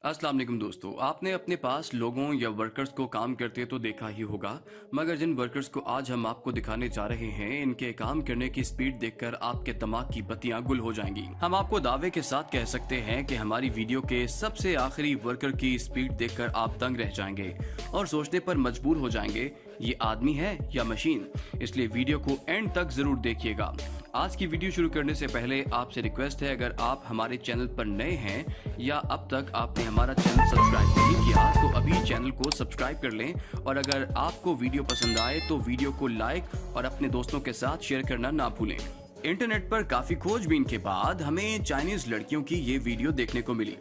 अस्सलाम वालेकुम दोस्तों, आपने अपने पास लोगों या वर्कर्स को काम करते तो देखा ही होगा, मगर जिन वर्कर्स को आज हम आपको दिखाने जा रहे हैं, इनके काम करने की स्पीड देखकर आपके दिमाग की बत्तियां गुल हो जाएंगी। हम आपको दावे के साथ कह सकते हैं कि हमारी वीडियो के सबसे आखिरी वर्कर की स्पीड देखकर आप दंग रह जाएंगे और सोचने पर मजबूर हो जाएंगे, ये आदमी है या मशीन। इसलिए वीडियो को एंड तक जरूर देखिएगा। आज की वीडियो शुरू करने से पहले आपसे रिक्वेस्ट है, अगर आप हमारे चैनल पर नए हैं या अब तक आपने हमारा चैनल सब्सक्राइब नहीं किया तो अभी चैनल को सब्सक्राइब कर लें, और अगर आपको वीडियो पसंद आए तो वीडियो को लाइक और अपने दोस्तों के साथ शेयर करना ना भूलें। इंटरनेट पर काफी खोजबीन के बाद हमें चाइनीज लड़कियों की ये वीडियो देखने को मिली।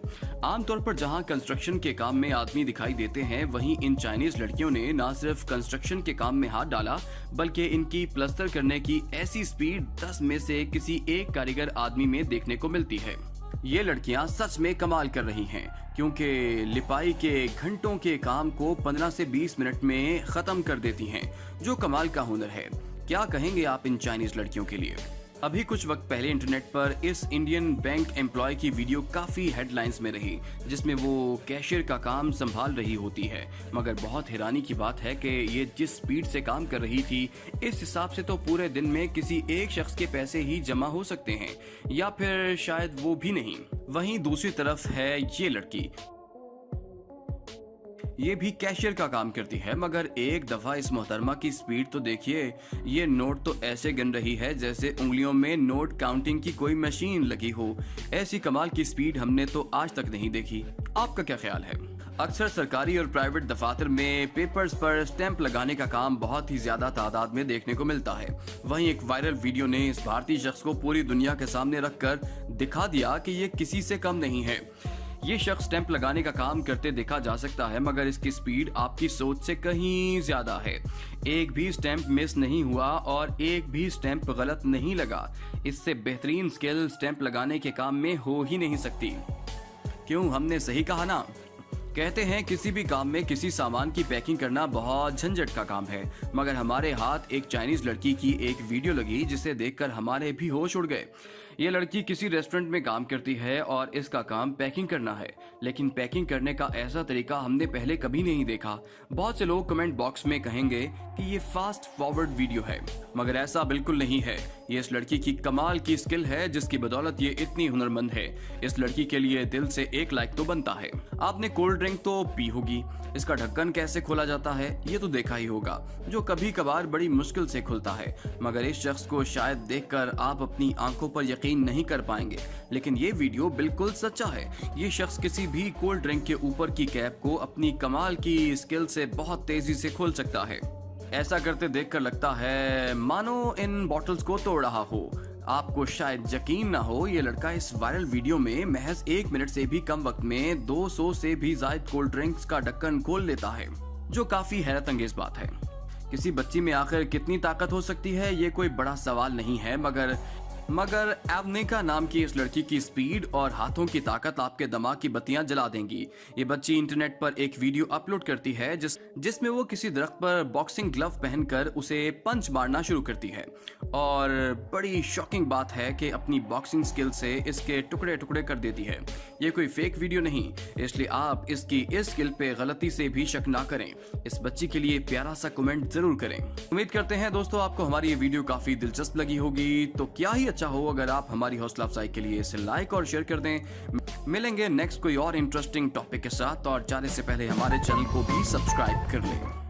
आमतौर पर जहां कंस्ट्रक्शन के काम में आदमी दिखाई देते हैं, वहीं इन चाइनीज लड़कियों ने न सिर्फ कंस्ट्रक्शन के काम में हाथ डाला, बल्कि इनकी प्लस्तर करने की ऐसी स्पीड 10 में से किसी एक कारीगर आदमी में देखने को मिलती है। ये लड़कियां सच में कमाल कर रही हैं, क्योंकि लिपाई के घंटों के काम को 15 से 20 मिनट में खत्म कर देती हैं, जो कमाल का हुनर है। क्या कहेंगे आप इन चाइनीज लड़कियों के लिए? अभी कुछ वक्त पहले इंटरनेट पर इस इंडियन बैंक एम्प्लॉय की वीडियो काफी हेडलाइंस में रही, जिसमें वो कैशियर का काम संभाल रही होती है। मगर बहुत हैरानी की बात है कि ये जिस स्पीड से काम कर रही थी, इस हिसाब से तो पूरे दिन में किसी एक शख्स के पैसे ही जमा हो सकते हैं, या फिर शायद वो भी नहीं। वहीं दूसरी तरफ है ये लड़की, ये भी कैशियर का काम करती है, मगर एक दफा इस मोहतरमा की स्पीड तो देखिए। ये नोट तो ऐसे गिन रही है जैसे उंगलियों में नोट काउंटिंग की कोई मशीन लगी हो। ऐसी कमाल की स्पीड हमने तो आज तक नहीं देखी। आपका क्या ख्याल है? अक्सर सरकारी और प्राइवेट दफातर में पेपर्स पर स्टैंप लगाने का काम बहुत ही ज्यादा तादाद में देखने को मिलता है। वहीं एक वायरल वीडियो ने इस भारतीय शख्स को पूरी दुनिया के सामने रखकर दिखा दिया कि ये किसी से कम नहीं है। ये शख्स स्टैंप लगाने का काम करते देखा जा सकता है, मगर इसकी स्पीड आपकी सोच से कहीं ज्यादा है। एक भी स्टैंप मिस नहीं हुआ और एक भी स्टैंप गलत नहीं लगा। इससे बेहतरीन स्किल स्टैंप लगाने के काम में हो ही नहीं सकती। क्यों, हमने सही कहा ना? कहते हैं किसी भी काम में किसी सामान की पैकिंग करना बहुत झंझट का काम है, मगर हमारे हाथ एक चाइनीज लड़की की एक वीडियो लगी जिसे देखकर हमारे भी होश उड़ गए। ये लड़की किसी रेस्टोरेंट में काम करती है और इसका काम पैकिंग करना है, लेकिन पैकिंग करने का ऐसा तरीका हमने पहले कभी नहीं देखा। बहुत से लोग कमेंट बॉक्स में कहेंगे कि ये फास्ट फॉरवर्ड वीडियो है, मगर ऐसा बिल्कुल नहीं है। ये इस लड़की की कमाल की स्किल है, जिसकी बदौलत ये इतनी हुनरमंद है। इस लड़की के लिए दिल से एक लाइक तो बनता है। आपने कोल्ड ड्रिंक तो पी होगी, इसका ढक्कन कैसे खोला जाता है ये तो देखा ही होगा, जो कभी कभार बड़ी मुश्किल से खुलता है। मगर इस शख्स को शायद देखकर आप अपनी आंखों पर यकीन नहीं कर पाएंगे, लेकिन ये वीडियो बिल्कुल सच्चा है। ये शख्स किसी भी कोल्ड ड्रिंक के ऊपर की कैप को अपनी कमाल की स्किल से बहुत तेजी से खोल सकता है। ऐसा करते देखकर लगता है मानो इन बॉटल्स को तोड़ रहा हो। आपको शायद यकीन ना हो, ये लड़का इस वायरल वीडियो में महज 1 मिनट से भी कम वक्त में 200 से भी ज्यादा कोल्ड ड्रिंक्स का ढक्कन खोल लेता है, जो काफी हैरत अंगेज बात है। किसी बच्ची में आखिर कितनी ताकत हो सकती है, ये कोई बड़ा सवाल नहीं है, मगर एवनिका नाम की इस लड़की की स्पीड और हाथों की ताकत आपके दिमाग की बत्तियां जला देंगी। ये बच्ची इंटरनेट पर एक वीडियो अपलोड करती है जिसमें वो किसी दरख्त पर बॉक्सिंग ग्लव पहनकर उसे पंच मारना शुरू करती है, और बड़ी शॉकिंग बात है कि अपनी बॉक्सिंग स्किल से इसके टुकड़े टुकड़े कर देती है। ये कोई फेक वीडियो नहीं, इसलिए आप इसकी इस स्किल पे गलती से भी शक ना करें। इस बच्ची के लिए प्यारा सा कमेंट जरूर करें। उम्मीद करते हैं दोस्तों आपको हमारी ये वीडियो काफी दिलचस्प लगी होगी। तो क्या ही अच्छा हो अगर आप हमारी हौसला अफजाई के लिए इसे लाइक और शेयर कर दें। मिलेंगे नेक्स्ट कोई और इंटरेस्टिंग टॉपिक के साथ, और जाने से पहले हमारे चैनल को भी सब्सक्राइब कर लें।